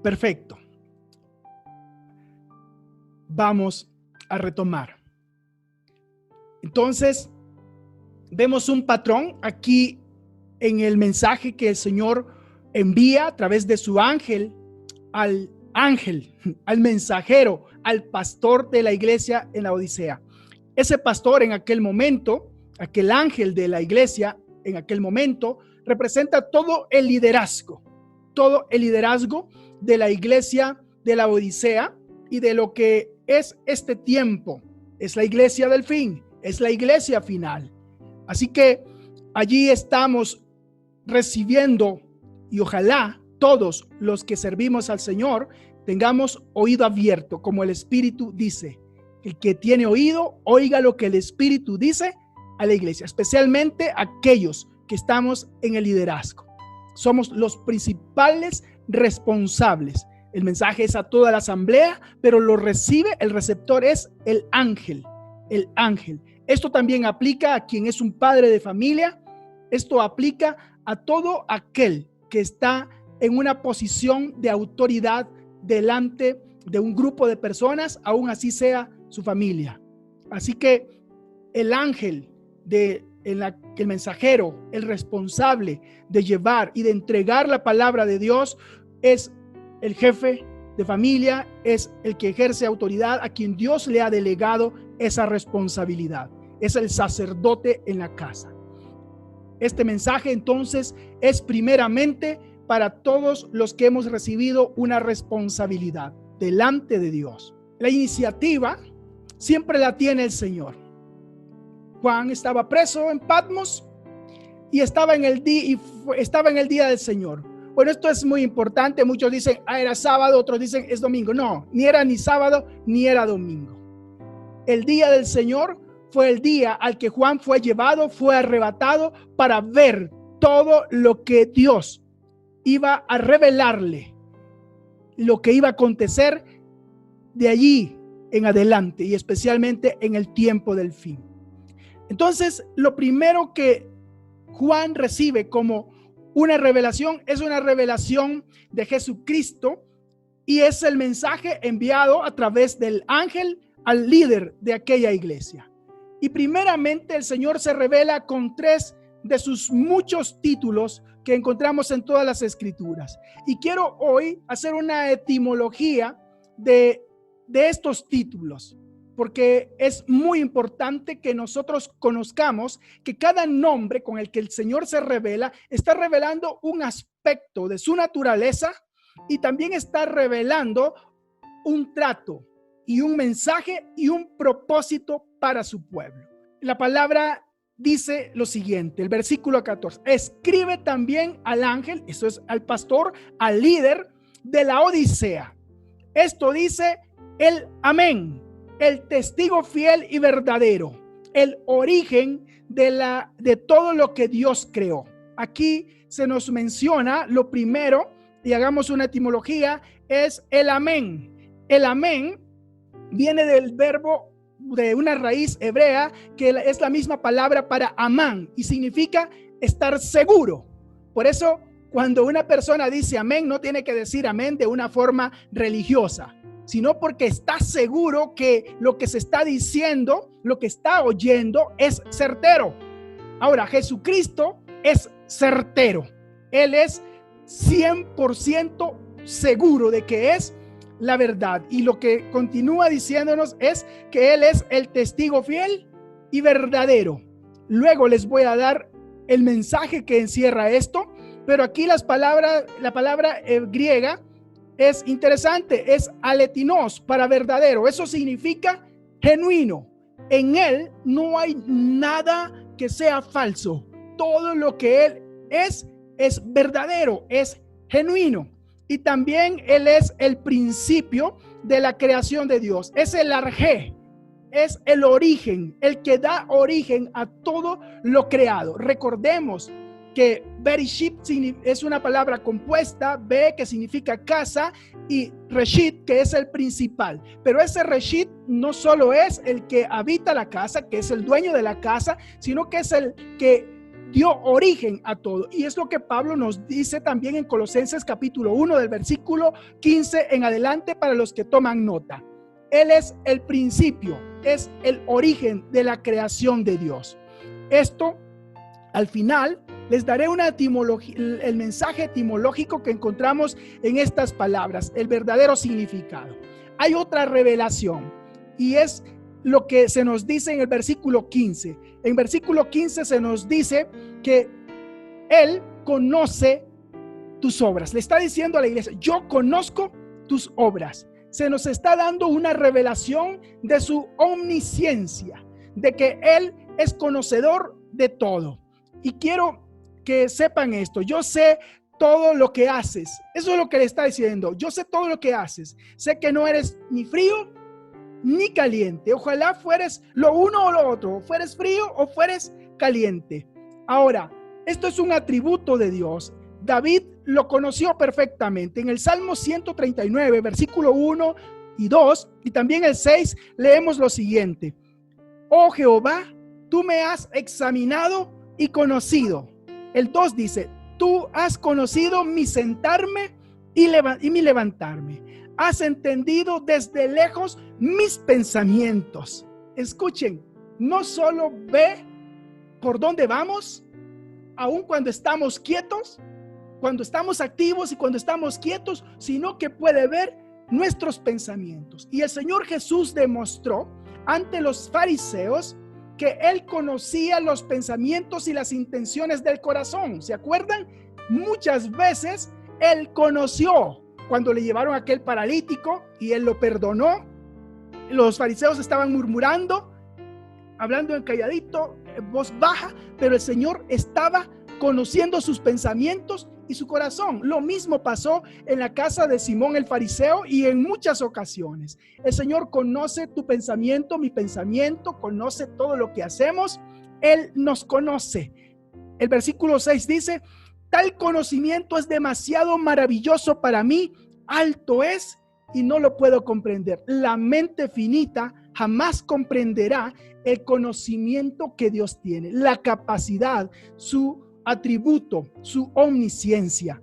Perfecto. Vamos a retomar. Entonces, vemos un patrón aquí en el mensaje que el Señor envía a través de su ángel, al mensajero, al pastor de la iglesia en la Odisea. Ese pastor en aquel momento, aquel ángel de la iglesia en aquel momento, representa todo el liderazgo de la iglesia de la Odisea y de lo que es este tiempo. Es la iglesia del fin, es la iglesia final. Así que allí estamos recibiendo, y ojalá todos los que servimos al Señor tengamos oído abierto, como el Espíritu dice. El que tiene oído, oiga lo que el Espíritu dice a la iglesia, especialmente aquellos que estamos en el liderazgo. Somos los principales responsables. El mensaje es a toda la asamblea, pero lo recibe, el receptor es el ángel. El ángel. Esto también aplica a quien es un padre de familia. Esto aplica a todo aquel que está en una posición de autoridad delante de un grupo de personas, aún así sea su familia. Así que el ángel, el mensajero, el responsable de llevar y de entregar la palabra de Dios es el jefe de familia, es el que ejerce autoridad, a quien Dios le ha delegado esa responsabilidad. Es el sacerdote en la casa. Este mensaje entonces es primeramente para todos los que hemos recibido una responsabilidad delante de Dios. La iniciativa siempre la tiene el Señor. Juan estaba preso en Patmos y estaba en el día del Señor. Bueno, esto es muy importante. Muchos dicen, era sábado, otros dicen, es domingo. No, ni era ni sábado, ni era domingo. El día del Señor fue el día al que Juan fue llevado, fue arrebatado para ver todo lo que Dios iba a revelarle, lo que iba a acontecer de allí en adelante y especialmente en el tiempo del fin. Entonces, lo primero que Juan recibe como una revelación es una revelación de Jesucristo y es el mensaje enviado a través del ángel al líder de aquella iglesia. Y primeramente el Señor se revela con 3 de sus muchos títulos que encontramos en todas las escrituras. Y quiero hoy hacer una etimología de estos títulos, porque es muy importante que nosotros conozcamos que cada nombre con el que el Señor se revela está revelando un aspecto de su naturaleza y también está revelando un trato y un mensaje y un propósito para su pueblo. La palabra dice lo siguiente, el versículo 14, escribe también al ángel, eso es al pastor, al líder de la Odisea. Esto dice el amén, el testigo fiel y verdadero, el origen de todo lo que Dios creó. Aquí se nos menciona lo primero, y hagamos una etimología, es el amén. El amén viene del verbo, de una raíz hebrea que es la misma palabra para amán y significa estar seguro. Por eso cuando una persona dice amén, no tiene que decir amén de una forma religiosa, sino porque está seguro que lo que se está diciendo, lo que está oyendo es certero. Ahora, Jesucristo es certero. Él es 100% seguro de que es la verdad. Y lo que continúa diciéndonos es que Él es el testigo fiel y verdadero. Luego les voy a dar el mensaje que encierra esto, pero aquí la palabra griega es interesante, es aletinos, para verdadero. Eso significa genuino. En Él no hay nada que sea falso. Todo lo que Él es verdadero, es genuino. Y también Él es el principio de la creación de Dios. Es el arjé, es el origen, el que da origen a todo lo creado. Recordemos que Bereshit es una palabra compuesta, Be, que significa casa, y Reshit, que es el principal. Pero ese Reshit no solo es el que habita la casa, que es el dueño de la casa, sino que es el que dio origen a todo. Y es lo que Pablo nos dice también en Colosenses capítulo 1 del versículo 15 en adelante para los que toman nota. Él es el principio, es el origen de la creación de Dios. Esto, al final, les daré una etimología, el mensaje etimológico que encontramos en estas palabras, el verdadero significado. Hay otra revelación y es lo que se nos dice en el versículo 15. En versículo 15 se nos dice que Él conoce tus obras. Le está diciendo a la iglesia, yo conozco tus obras. Se nos está dando una revelación de su omnisciencia, de que Él es conocedor de todo. Y quiero que sepan esto, yo sé todo lo que haces. Eso es lo que le está diciendo, yo sé todo lo que haces. Sé que no eres ni frío ni caliente. Ojalá fueres lo uno o lo otro, fueres frío o fueres caliente. Ahora, esto es un atributo de Dios. David lo conoció perfectamente. En el Salmo 139, versículo 1 y 2, y también el 6, leemos lo siguiente. Oh Jehová, tú me has examinado y conocido. El 2 dice, tú has conocido mi sentarme y mi levantarme. Has entendido desde lejos mis pensamientos. Escuchen, no solo ve por dónde vamos, aun cuando estamos quietos, cuando estamos activos y cuando estamos quietos, sino que puede ver nuestros pensamientos. Y el Señor Jesús demostró ante los fariseos que Él conocía los pensamientos y las intenciones del corazón. ¿Se acuerdan? Muchas veces Él conoció cuando le llevaron a aquel paralítico y Él lo perdonó. Los fariseos estaban murmurando, hablando en calladito, en voz baja, pero el Señor estaba conociendo sus pensamientos y su corazón. Lo mismo pasó en la casa de Simón el fariseo y en muchas ocasiones. El Señor conoce tu pensamiento, mi pensamiento, conoce todo lo que hacemos. Él nos conoce. El versículo 6 dice, tal conocimiento es demasiado maravilloso para mí, alto es y no lo puedo comprender. La mente finita jamás comprenderá el conocimiento que Dios tiene, la capacidad, su atributo, su omnisciencia.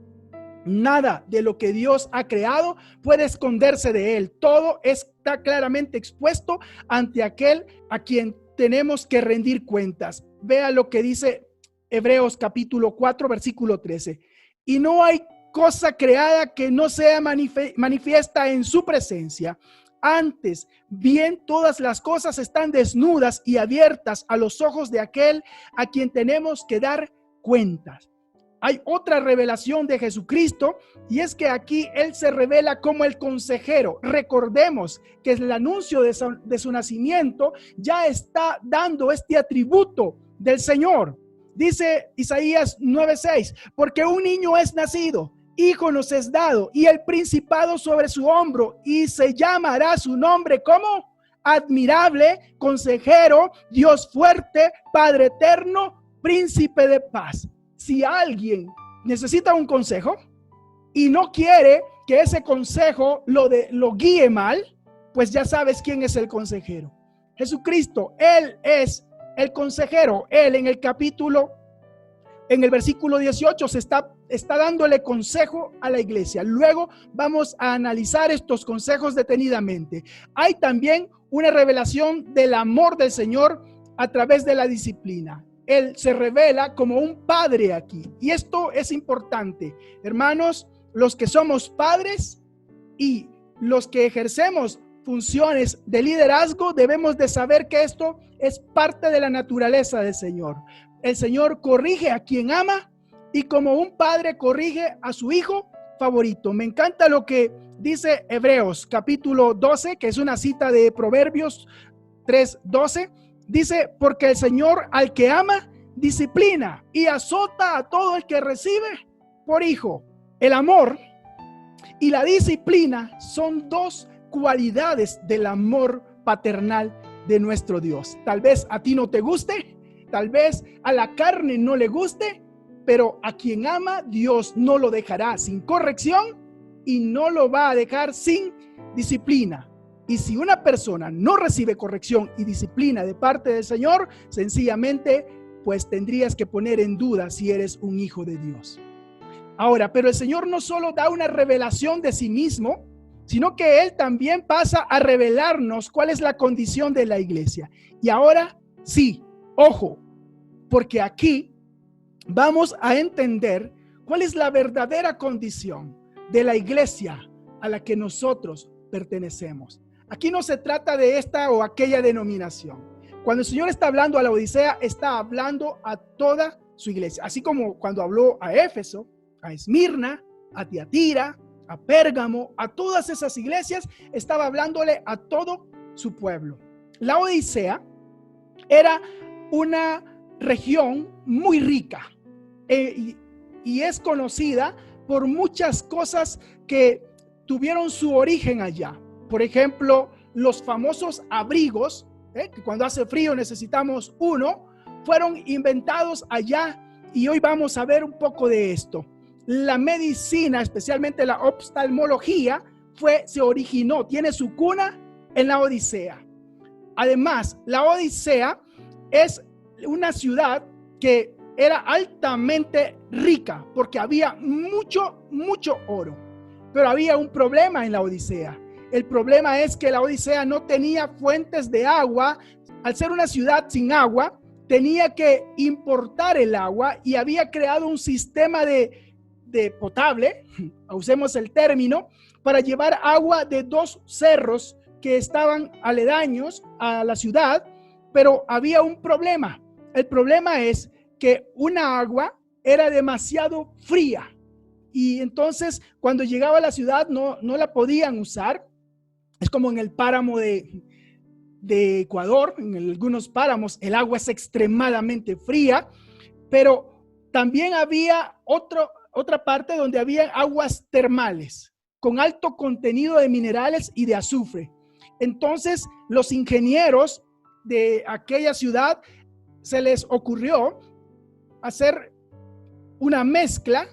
Nada de lo que Dios ha creado puede esconderse de Él. Todo está claramente expuesto ante aquel a quien tenemos que rendir cuentas. Vea lo que dice Hebreos capítulo 4, versículo 13. Y no hay cosa creada que no sea manifiesta en su presencia. Antes, bien, todas las cosas están desnudas y abiertas a los ojos de aquel a quien tenemos que dar cuentas. Hay otra revelación de Jesucristo y es que aquí Él se revela como el consejero. Recordemos que el anuncio de su nacimiento ya está dando este atributo del Señor. Dice Isaías 9:6, porque un niño es nacido, hijo nos es dado y el principado sobre su hombro y se llamará su nombre como admirable, consejero, Dios fuerte, Padre eterno, príncipe de paz. Si alguien necesita un consejo y no quiere que ese consejo lo guíe mal, pues ya sabes quién es el consejero. Jesucristo, Él es el consejero. Él en el versículo 18 se está dándole consejo a la iglesia. Luego vamos a analizar estos consejos detenidamente. Hay también una revelación del amor del Señor a través de la disciplina. Él se revela como un padre aquí. Y esto es importante. Hermanos, los que somos padres y los que ejercemos funciones de liderazgo, debemos de saber que esto es parte de la naturaleza del Señor. El Señor corrige a quien ama y como un padre corrige a su hijo favorito. Me encanta lo que dice Hebreos capítulo 12, que es una cita de Proverbios 3:12. Dice, porque el Señor al que ama, disciplina y azota a todo el que recibe por hijo. El amor y la disciplina son dos cualidades del amor paternal de nuestro Dios. Tal vez a ti no te guste, tal vez a la carne no le guste, pero a quien ama, Dios no lo dejará sin corrección y no lo va a dejar sin disciplina. Y si una persona no recibe corrección y disciplina de parte del Señor, sencillamente pues tendrías que poner en duda si eres un hijo de Dios. Ahora, pero el Señor no solo da una revelación de sí mismo, sino que Él también pasa a revelarnos cuál es la condición de la iglesia. Y ahora sí, ojo, porque aquí vamos a entender cuál es la verdadera condición de la iglesia a la que nosotros pertenecemos. Aquí no se trata de esta o aquella denominación. Cuando el Señor está hablando a la Odisea, está hablando a toda su iglesia. Así como cuando habló a Éfeso, a Esmirna, a Tiatira, a Pérgamo, a todas esas iglesias, estaba hablándole a todo su pueblo. La Odisea era una región muy rica y es conocida por muchas cosas que tuvieron su origen allá. Por ejemplo, los famosos abrigos, que cuando hace frío necesitamos uno, fueron inventados allá y hoy vamos a ver un poco de esto. La medicina, especialmente la oftalmología, se originó, tiene su cuna en la Odisea. Además, la Odisea es una ciudad que era altamente rica porque había mucho oro. Pero había un problema en la Odisea. El problema es que la Odisea no tenía fuentes de agua. Al ser una ciudad sin agua, tenía que importar el agua y había creado un sistema de potable, usemos el término, para llevar agua de 2 cerros que estaban aledaños a la ciudad, pero había un problema. El problema es que una agua era demasiado fría y entonces cuando llegaba a la ciudad no la podían usar. Es como en el páramo de Ecuador, en algunos páramos el agua es extremadamente fría, pero también había otra parte donde había aguas termales con alto contenido de minerales y de azufre. Entonces los ingenieros de aquella ciudad se les ocurrió hacer una mezcla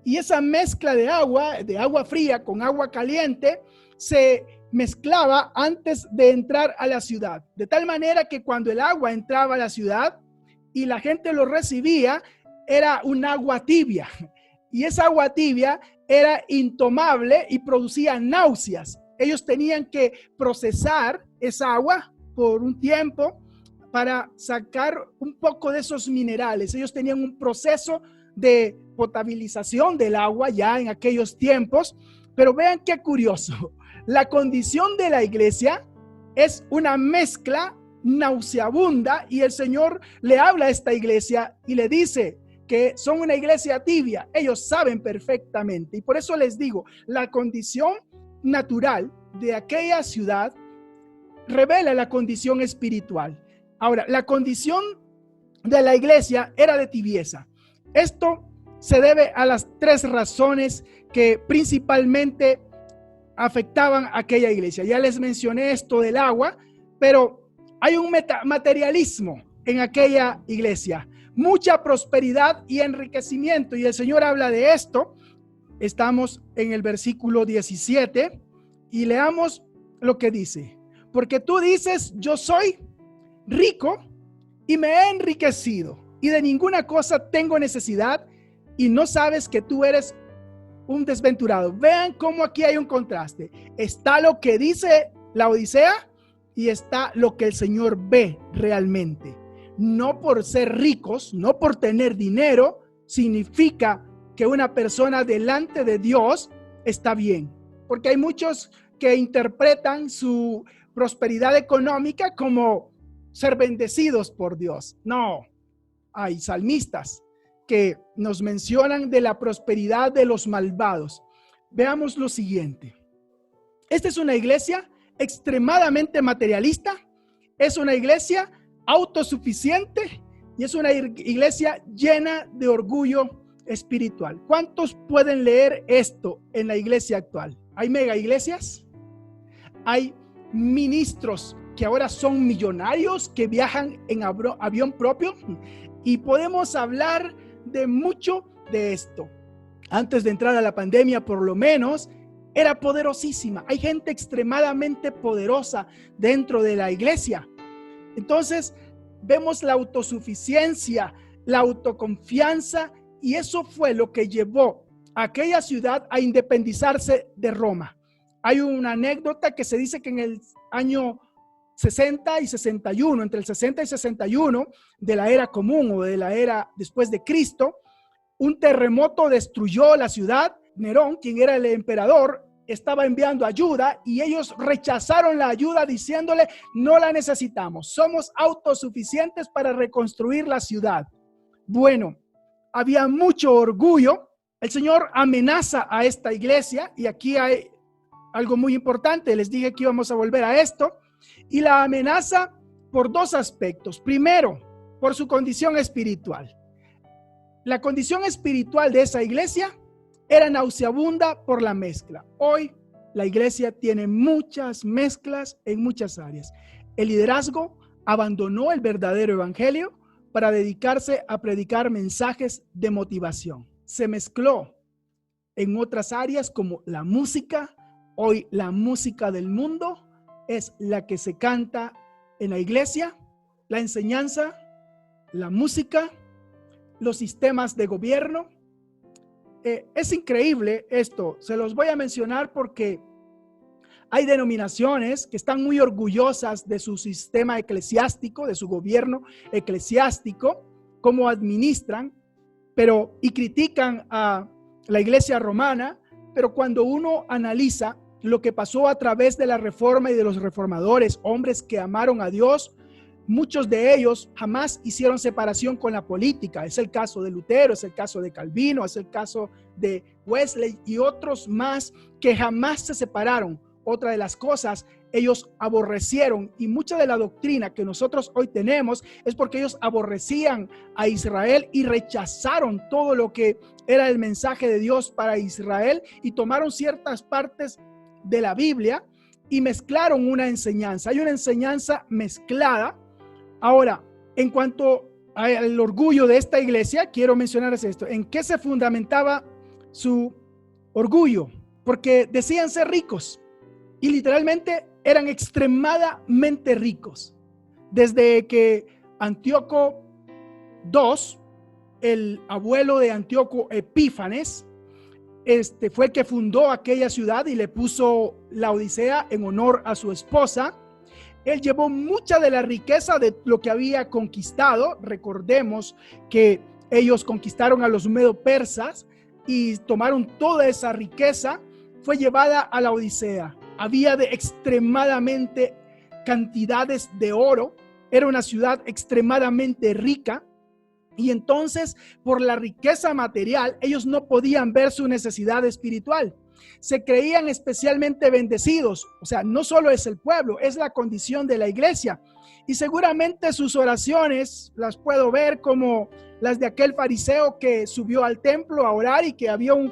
y esa mezcla de agua fría con agua caliente se mezclaba antes de entrar a la ciudad, de tal manera que cuando el agua entraba a la ciudad y la gente lo recibía, era un agua tibia y esa agua tibia era intomable y producía náuseas. Ellos tenían que procesar esa agua por un tiempo para sacar un poco de esos minerales. Ellos tenían un proceso de potabilización del agua ya en aquellos tiempos, pero vean qué curioso. La condición de la iglesia es una mezcla nauseabunda y el Señor le habla a esta iglesia y le dice que son una iglesia tibia. Ellos saben perfectamente y por eso les digo, la condición natural de aquella ciudad revela la condición espiritual. Ahora, la condición de la iglesia era de tibieza. Esto se debe a las 3 razones que principalmente afectaban a aquella iglesia. Ya les mencioné esto del agua, pero hay un materialismo en aquella iglesia, mucha prosperidad y enriquecimiento, y el Señor habla de esto. Estamos en el versículo 17 y leamos lo que dice: porque tú dices, yo soy rico y me he enriquecido y de ninguna cosa tengo necesidad, y no sabes que tú eres un desventurado. Vean cómo aquí hay un contraste. Está lo que dice la Odisea y está lo que el Señor ve realmente. No por ser ricos, no por tener dinero, significa que una persona delante de Dios está bien. Porque hay muchos que interpretan su prosperidad económica como ser bendecidos por Dios. No, hay salmistas que nos mencionan de la prosperidad de los malvados. Veamos lo siguiente. Esta es una iglesia extremadamente materialista, es una iglesia autosuficiente y es una iglesia llena de orgullo espiritual. ¿Cuántos pueden leer esto en la iglesia actual? ¿Hay mega iglesias? ¿Hay ministros que ahora son millonarios, que viajan en avión propio? Y podemos hablar de mucho de esto. Antes de entrar a la pandemia, por lo menos, era poderosísima. Hay gente extremadamente poderosa dentro de la iglesia. Entonces, vemos la autosuficiencia, la autoconfianza, y eso fue lo que llevó a aquella ciudad a independizarse de Roma. Hay una anécdota que se dice que en el año 60 y 61, entre el 60 y 61 de la era común o de la era después de Cristo, un terremoto destruyó la ciudad. Nerón, quien era el emperador, estaba enviando ayuda y ellos rechazaron la ayuda diciéndole: no la necesitamos, somos autosuficientes para reconstruir la ciudad. Bueno, había mucho orgullo. El Señor amenaza a esta iglesia, y aquí hay algo muy importante. Les dije que íbamos a volver a esto, y la amenaza por dos aspectos. Primero, por su condición espiritual. La condición espiritual de esa iglesia era nauseabunda por la mezcla. Hoy la iglesia tiene muchas mezclas en muchas áreas. El liderazgo abandonó el verdadero evangelio para dedicarse a predicar mensajes de motivación. Se mezcló en otras áreas como la música. Hoy la música del mundo es la que se canta en la iglesia, la enseñanza, la música, los sistemas de gobierno. Es increíble esto, se los voy a mencionar porque hay denominaciones que están muy orgullosas de su sistema eclesiástico, de su gobierno eclesiástico, cómo administran, y critican a la iglesia romana, pero cuando uno analiza lo que pasó a través de la reforma y de los reformadores, hombres que amaron a Dios, muchos de ellos jamás hicieron separación con la política. Es el caso de Lutero, es el caso de Calvino, es el caso de Wesley y otros más que jamás se separaron. Otra de las cosas, ellos aborrecieron, y mucha de la doctrina que nosotros hoy tenemos es porque ellos aborrecían a Israel y rechazaron todo lo que era el mensaje de Dios para Israel, y tomaron ciertas partes de la Biblia y mezclaron una enseñanza. Hay una enseñanza mezclada. Ahora, en cuanto al orgullo de esta iglesia, quiero mencionarles esto. ¿En qué se fundamentaba su orgullo? Porque decían ser ricos y literalmente eran extremadamente ricos. Desde que Antíoco II, el abuelo de Antíoco Epífanes, fue el que fundó aquella ciudad y le puso Laodicea en honor a su esposa. Él llevó mucha de la riqueza de lo que había conquistado. Recordemos que ellos conquistaron a los medo-persas y tomaron toda esa riqueza. Fue llevada a Laodicea. Había de extremadamente cantidades de oro. Era una ciudad extremadamente rica. Y entonces, por la riqueza material, ellos no podían ver su necesidad espiritual. Se creían especialmente bendecidos. O sea, no solo es el pueblo, es la condición de la iglesia. Y seguramente sus oraciones las puedo ver como las de aquel fariseo que subió al templo a orar y que había un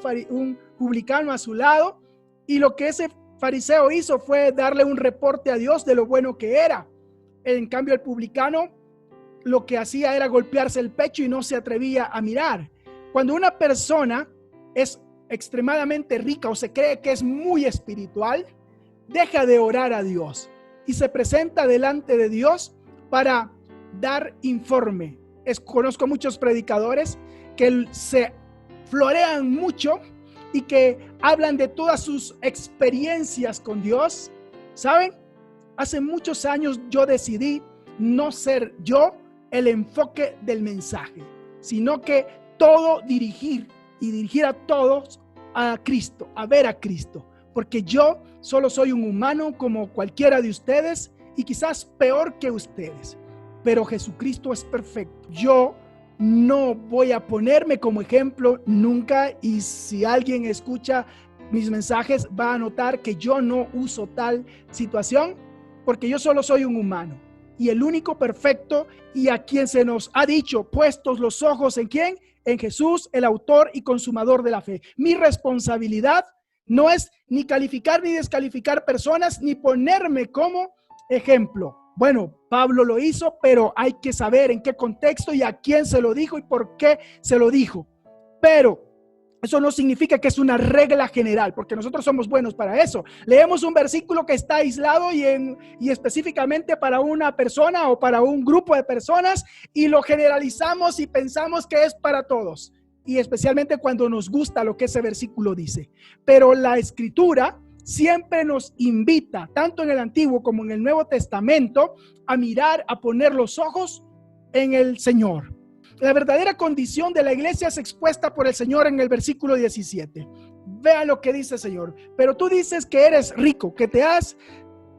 publicano a su lado. Y lo que ese fariseo hizo fue darle un reporte a Dios de lo bueno que era. En cambio, el publicano lo que hacía era golpearse el pecho y no se atrevía a mirar. Cuando una persona es extremadamente rica o se cree que es muy espiritual, deja de orar a Dios y se presenta delante de Dios para dar informe. Conozco muchos predicadores que se florean mucho y que hablan de todas sus experiencias con Dios. ¿Saben? Hace muchos años yo decidí no ser yo el enfoque del mensaje, sino que todo dirigir a todos a Cristo, a ver a Cristo, porque yo solo soy un humano como cualquiera de ustedes y quizás peor que ustedes, pero Jesucristo es perfecto. Yo no voy a ponerme como ejemplo nunca, y si alguien escucha mis mensajes va a notar que yo no uso tal situación, porque yo solo soy un humano. Y el único perfecto, y a quien se nos ha dicho, puestos los ojos ¿en quién? En Jesús, el autor y consumador de la fe. Mi responsabilidad no es ni calificar ni descalificar personas, ni ponerme como ejemplo. Bueno, Pablo lo hizo, pero hay que saber en qué contexto y a quién se lo dijo y por qué se lo dijo. Pero Eso no significa que es una regla general, porque nosotros somos buenos para eso. Leemos un versículo que está aislado y específicamente para una persona o para un grupo de personas y lo generalizamos y pensamos que es para todos. Y especialmente cuando nos gusta lo que ese versículo dice. Pero la Escritura siempre nos invita, tanto en el Antiguo como en el Nuevo Testamento, a mirar, a poner los ojos en el Señor. La verdadera condición de la iglesia es expuesta por el Señor en el versículo 17. Vea lo que dice el Señor. Pero tú dices que eres rico, que te has...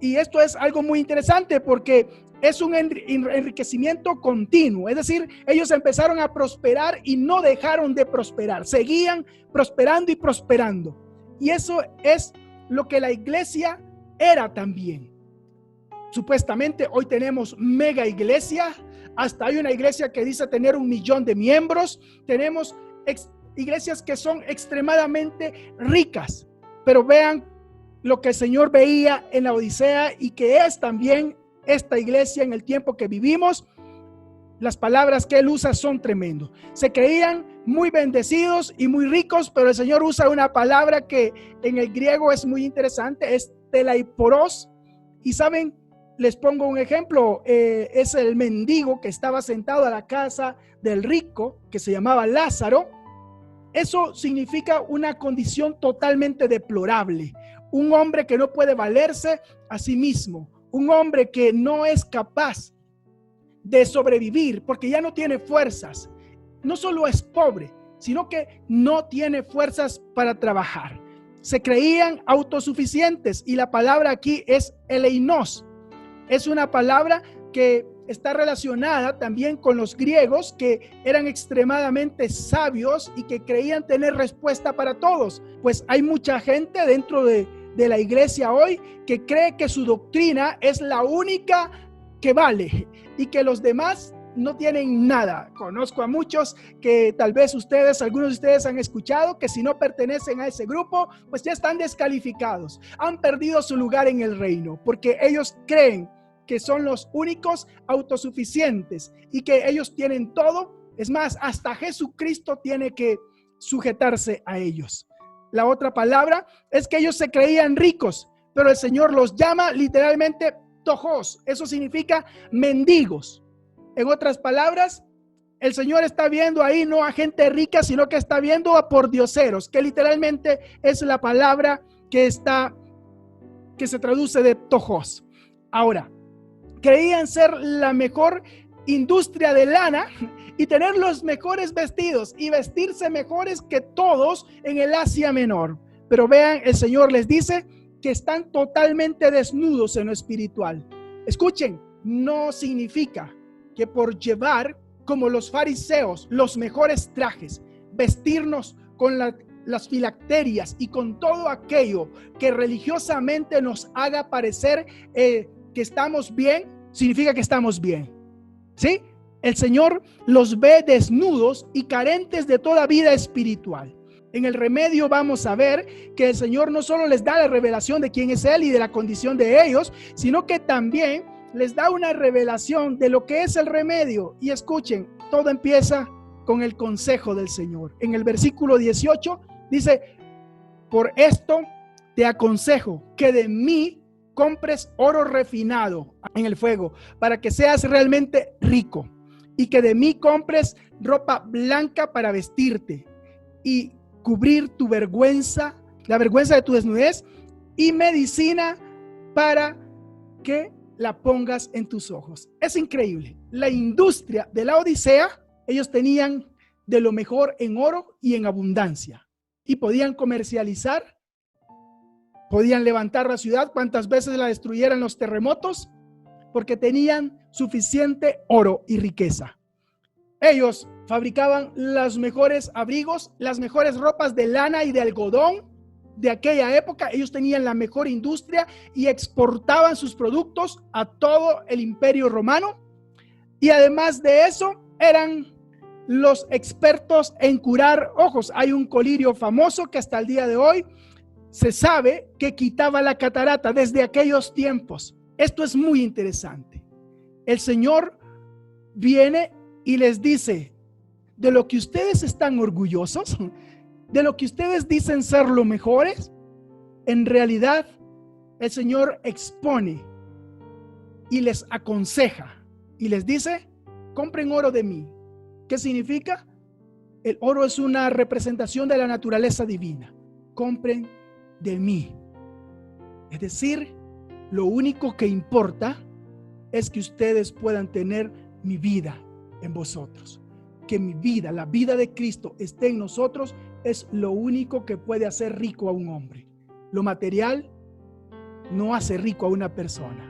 Y esto es algo muy interesante porque es un enriquecimiento continuo. Es decir, ellos empezaron a prosperar y no dejaron de prosperar. Seguían prosperando y prosperando. Y eso es lo que la iglesia era también. Supuestamente hoy tenemos mega iglesia. Hasta hay una iglesia que dice tener 1 millón de miembros. Tenemos iglesias que son extremadamente ricas. Pero vean lo que el Señor veía en la Odisea y que es también esta iglesia en el tiempo que vivimos. Las palabras que él usa son tremendos. Se creían muy bendecidos y muy ricos, pero el Señor usa una palabra que en el griego es muy interesante, es telaiporos. Y saben, les pongo un ejemplo, es el mendigo que estaba sentado a la casa del rico, que se llamaba Lázaro. Eso significa una condición totalmente deplorable. Un hombre que no puede valerse a sí mismo. Un hombre que no es capaz de sobrevivir porque ya no tiene fuerzas. No solo es pobre, sino que no tiene fuerzas para trabajar. Se creían autosuficientes y la palabra aquí es eleinos. Es una palabra que está relacionada también con los griegos que eran extremadamente sabios y que creían tener respuesta para todos. Pues hay mucha gente dentro de la iglesia hoy que cree que su doctrina es la única que vale y que los demás no tienen nada. Conozco a muchos que tal vez algunos de ustedes han escuchado que si no pertenecen a ese grupo, pues ya están descalificados. Han perdido su lugar en el reino porque ellos creen que son los únicos autosuficientes y que ellos tienen todo. Es más, hasta Jesucristo tiene que sujetarse a ellos. La otra palabra es que ellos se creían ricos, pero el Señor los llama literalmente tojos. Eso significa mendigos. En otras palabras, el Señor está viendo ahí no a gente rica, sino que está viendo a pordioseros, que literalmente es la palabra que se traduce de tojos. Ahora, creían ser la mejor industria de lana y tener los mejores vestidos y vestirse mejores que todos en el Asia Menor. Pero vean, el Señor les dice que están totalmente desnudos en lo espiritual. Escuchen, no significa que por llevar como los fariseos los mejores trajes, vestirnos con las filacterias y con todo aquello que religiosamente nos haga parecer que estamos bien, significa que estamos bien. ¿Sí? El Señor los ve desnudos y carentes de toda vida espiritual. En el remedio vamos a ver que el Señor no solo les da la revelación de quién es Él y de la condición de ellos, sino que también les da una revelación de lo que es el remedio. Y escuchen, todo empieza con el consejo del Señor. En el versículo 18 dice: por esto te aconsejo que de mí compres oro refinado en el fuego para que seas realmente rico, y que de mí compres ropa blanca para vestirte y cubrir tu vergüenza, la vergüenza de tu desnudez, y medicina para que la pongas en tus ojos. Es increíble. La industria de la Odisea, ellos tenían de lo mejor en oro y en abundancia, y podían comercializar, podían levantar la ciudad cuantas veces la destruyeran los terremotos, porque tenían suficiente oro y riqueza. Ellos fabricaban los mejores abrigos, las mejores ropas de lana y de algodón de aquella época. Ellos tenían la mejor industria y exportaban sus productos a todo el Imperio Romano. Y además de eso, eran los expertos en curar ojos. Hay un colirio famoso que hasta el día de hoy se sabe que quitaba la catarata desde aquellos tiempos. Esto es muy interesante. El Señor viene y les dice: de lo que ustedes están orgullosos, de lo que ustedes dicen ser lo mejores, en realidad el Señor expone y les aconseja y les dice: compren oro de mí. ¿Qué significa? El oro es una representación de la naturaleza divina. Compren de mí. Es decir, lo único que importa es que ustedes puedan tener mi vida en vosotros. Que mi vida, la vida de Cristo, esté en nosotros, es lo único que puede hacer rico a un hombre. Lo material no hace rico a una persona.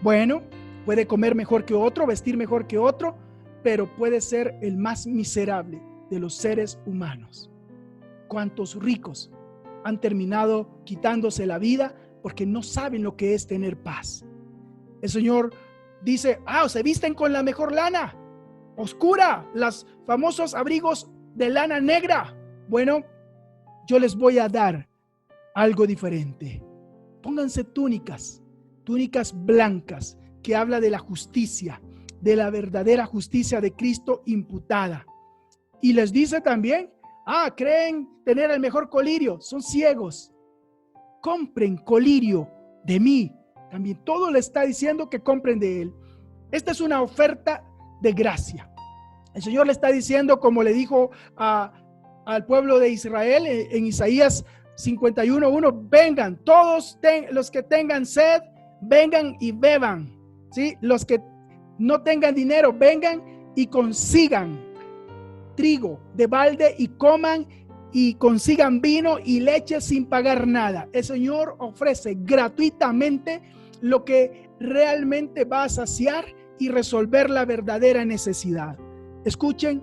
Bueno, puede comer mejor que otro, vestir mejor que otro, pero puede ser el más miserable de los seres humanos. ¿Cuántos ricos han terminado quitándose la vida porque no saben lo que es tener paz? El Señor dice: se visten con la mejor lana oscura, los famosos abrigos de lana negra. Bueno, yo les voy a dar algo diferente. Pónganse túnicas blancas, que habla de la justicia, de la verdadera justicia de Cristo imputada. Y les dice también: creen tener el mejor colirio, son ciegos. Compren colirio de mí. También todo le está diciendo que compren de él. Esta es una oferta de gracia. El Señor le está diciendo, como le dijo al pueblo de Israel en Isaías 51:1: vengan, todos los que tengan sed, vengan y beban. ¿Sí? Los que no tengan dinero, vengan y consigan trigo de balde y coman, y consigan vino y leche sin pagar nada. El Señor ofrece gratuitamente lo que realmente va a saciar y resolver la verdadera necesidad. Escuchen,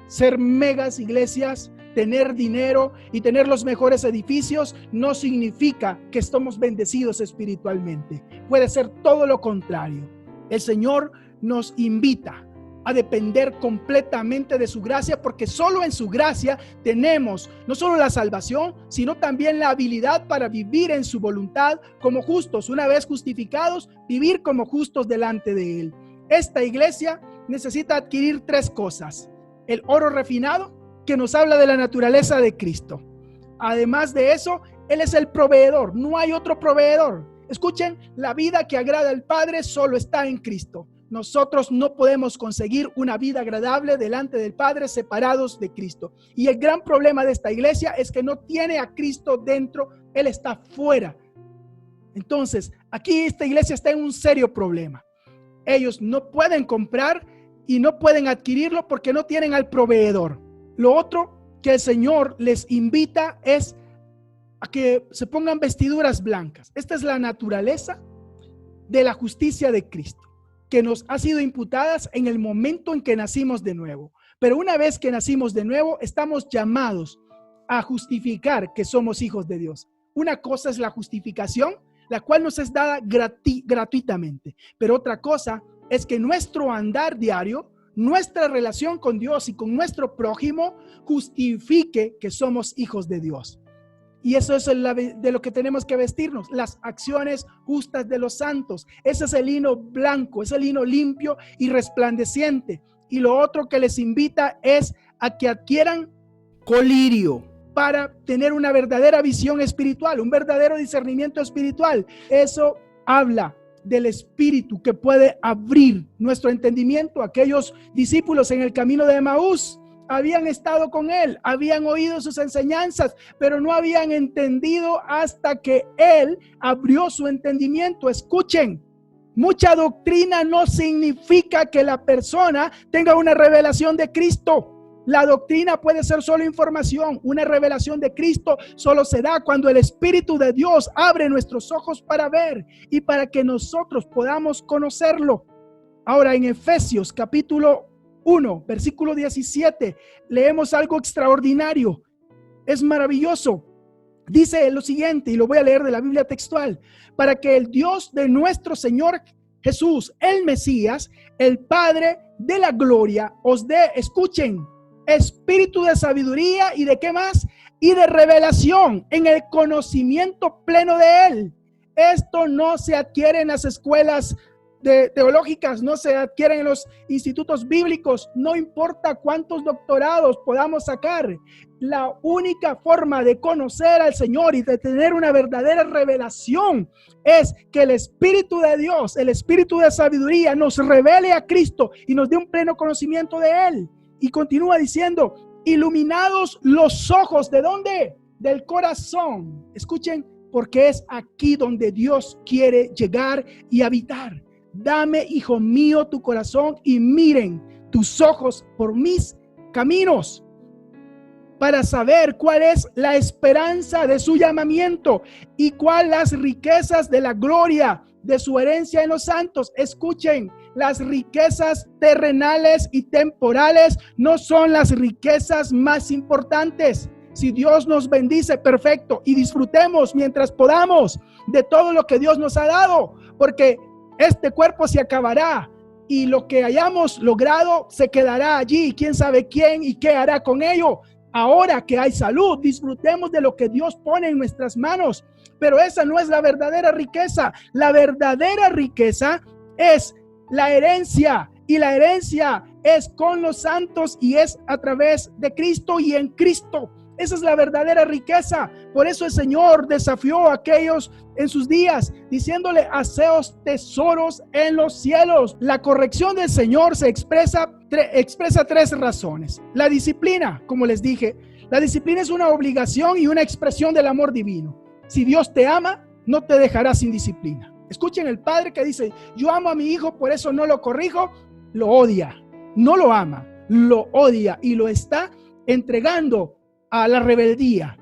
ser megas iglesias, tener dinero y tener los mejores edificios no significa que estamos bendecidos espiritualmente. Puede ser todo lo contrario. El Señor nos invita a depender completamente de su gracia, porque solo en su gracia tenemos no solo la salvación, sino también la habilidad para vivir en su voluntad como justos. Una vez justificados, vivir como justos delante de Él. Esta iglesia necesita adquirir 3 cosas: el oro refinado, que nos habla de la naturaleza de Cristo. Además de eso, Él es el proveedor, no hay otro proveedor. Escuchen, la vida que agrada al Padre solo está en Cristo. Nosotros no podemos conseguir una vida agradable delante del Padre separados de Cristo. Y el gran problema de esta iglesia es que no tiene a Cristo dentro, Él está fuera. Entonces, aquí esta iglesia está en un serio problema. Ellos no pueden comprar y no pueden adquirirlo porque no tienen al proveedor. Lo otro que el Señor les invita es a que se pongan vestiduras blancas. Esta es la naturaleza de la justicia de Cristo, que nos ha sido imputadas en el momento en que nacimos de nuevo. Pero una vez que nacimos de nuevo, estamos llamados a justificar que somos hijos de Dios. Una cosa es la justificación, la cual nos es dada gratuitamente. Pero otra cosa es que nuestro andar diario, nuestra relación con Dios y con nuestro prójimo justifique que somos hijos de Dios. Y eso es de lo que tenemos que vestirnos, las acciones justas de los santos. Ese es el lino blanco, es el lino limpio y resplandeciente. Y lo otro que les invita es a que adquieran colirio para tener una verdadera visión espiritual, un verdadero discernimiento espiritual. Eso habla del Espíritu que puede abrir nuestro entendimiento. Aquellos discípulos en el camino de Emaús habían estado con Él, habían oído sus enseñanzas, pero no habían entendido hasta que Él abrió su entendimiento. Escuchen, mucha doctrina no significa que la persona tenga una revelación de Cristo. La doctrina puede ser solo información. Una revelación de Cristo solo se da cuando el Espíritu de Dios abre nuestros ojos para ver y para que nosotros podamos conocerlo. Ahora, en Efesios capítulo 1, versículo 17, leemos algo extraordinario. Es maravilloso. Dice lo siguiente, y lo voy a leer de la Biblia textual: para que el Dios de nuestro Señor Jesús, el Mesías, el Padre de la gloria, os dé, escuchen, espíritu de sabiduría y de ¿qué más? Y de revelación en el conocimiento pleno de Él. Esto no se adquiere en las escuelas teológicas no se adquieren en los institutos bíblicos. No importa cuántos doctorados podamos sacar. La única forma de conocer al Señor y de tener una verdadera revelación es que el Espíritu de Dios, el Espíritu de sabiduría, nos revele a Cristo y nos dé un pleno conocimiento de Él. Y continúa diciendo, iluminados los ojos, ¿de dónde? Del corazón. Escuchen, porque es aquí donde Dios quiere llegar y habitar. Dame, hijo mío, tu corazón y miren tus ojos por mis caminos, para saber cuál es la esperanza de su llamamiento y cuál las riquezas de la gloria de su herencia en los santos. Escuchen, las riquezas terrenales y temporales no son las riquezas más importantes. Si Dios nos bendice, perfecto, y disfrutemos mientras podamos de todo lo que Dios nos ha dado, porque este cuerpo se acabará y lo que hayamos logrado se quedará allí. ¿Quién sabe quién y qué hará con ello? Ahora que hay salud, disfrutemos de lo que Dios pone en nuestras manos. Pero esa no es la verdadera riqueza. La verdadera riqueza es la herencia, y la herencia es con los santos y es a través de Cristo y en Cristo. Esa es la verdadera riqueza. Por eso el Señor desafió a aquellos en sus días, diciéndole: haceos tesoros en los cielos. La corrección del Señor se expresa tres razones. La disciplina, como les dije, la disciplina es una obligación y una expresión del amor divino. Si Dios te ama, no te dejará sin disciplina. Escuchen el padre que dice: yo amo a mi hijo, por eso no lo corrijo. Lo odia, no lo ama, lo odia y lo está entregando a la rebeldía.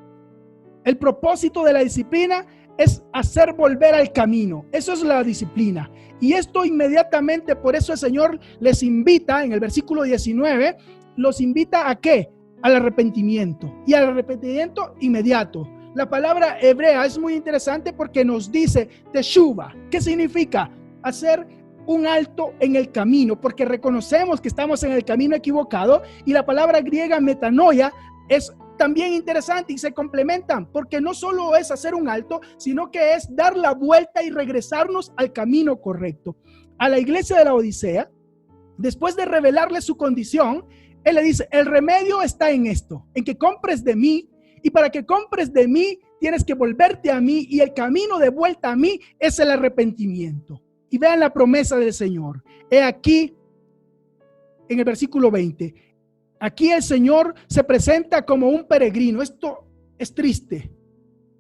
El propósito de la disciplina es hacer volver al camino. Eso es la disciplina. Y esto inmediatamente, por eso el Señor les invita, en el versículo 19, los invita ¿a qué? Al arrepentimiento. Y al arrepentimiento inmediato. La palabra hebrea es muy interesante porque nos dice teshuva. ¿Qué significa? Hacer un alto en el camino, porque reconocemos que estamos en el camino equivocado. Y la palabra griega metanoia es también interesante y se complementan, porque no solo es hacer un alto, sino que es dar la vuelta y regresarnos al camino correcto. A la iglesia de la Odisea, después de revelarle su condición, él le dice: el remedio está en esto, en que compres de mí, y para que compres de mí tienes que volverte a mí, y el camino de vuelta a mí es el arrepentimiento. Y vean la promesa del Señor. He aquí, en el versículo 20, aquí el Señor se presenta como un peregrino. Esto es triste,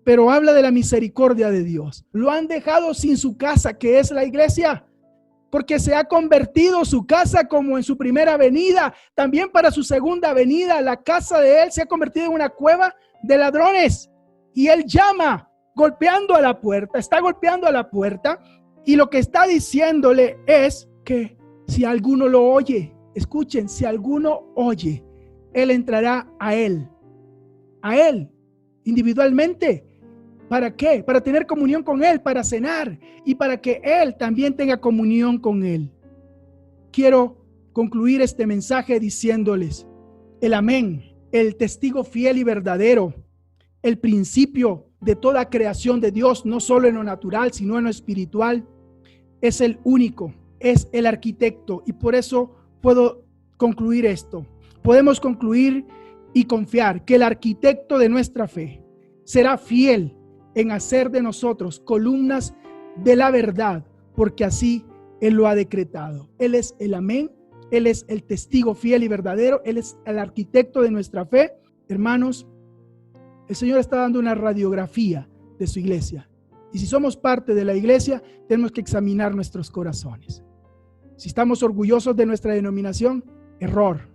pero habla de la misericordia de Dios. Lo han dejado sin su casa, que es la iglesia, porque se ha convertido su casa como en su primera venida. También para su segunda venida, la casa de él se ha convertido en una cueva de ladrones. Y él llama, golpeando a la puerta, está golpeando a la puerta. Y lo que está diciéndole es que si alguno lo oye, escuchen, si alguno oye, él entrará a él individualmente. ¿Para qué? Para tener comunión con él, para cenar y para que él también tenga comunión con él. Quiero concluir este mensaje diciéndoles: el amén, el testigo fiel y verdadero, el principio de toda creación de Dios, no solo en lo natural, sino en lo espiritual, es el único, es el arquitecto. Y por eso puedo concluir esto. Podemos concluir y confiar que el arquitecto de nuestra fe será fiel en hacer de nosotros columnas de la verdad, porque así Él lo ha decretado. Él es el amén, Él es el testigo fiel y verdadero, Él es el arquitecto de nuestra fe. Hermanos, el Señor está dando una radiografía de su iglesia. Y si somos parte de la iglesia, tenemos que examinar nuestros corazones. Si estamos orgullosos de nuestra denominación, error.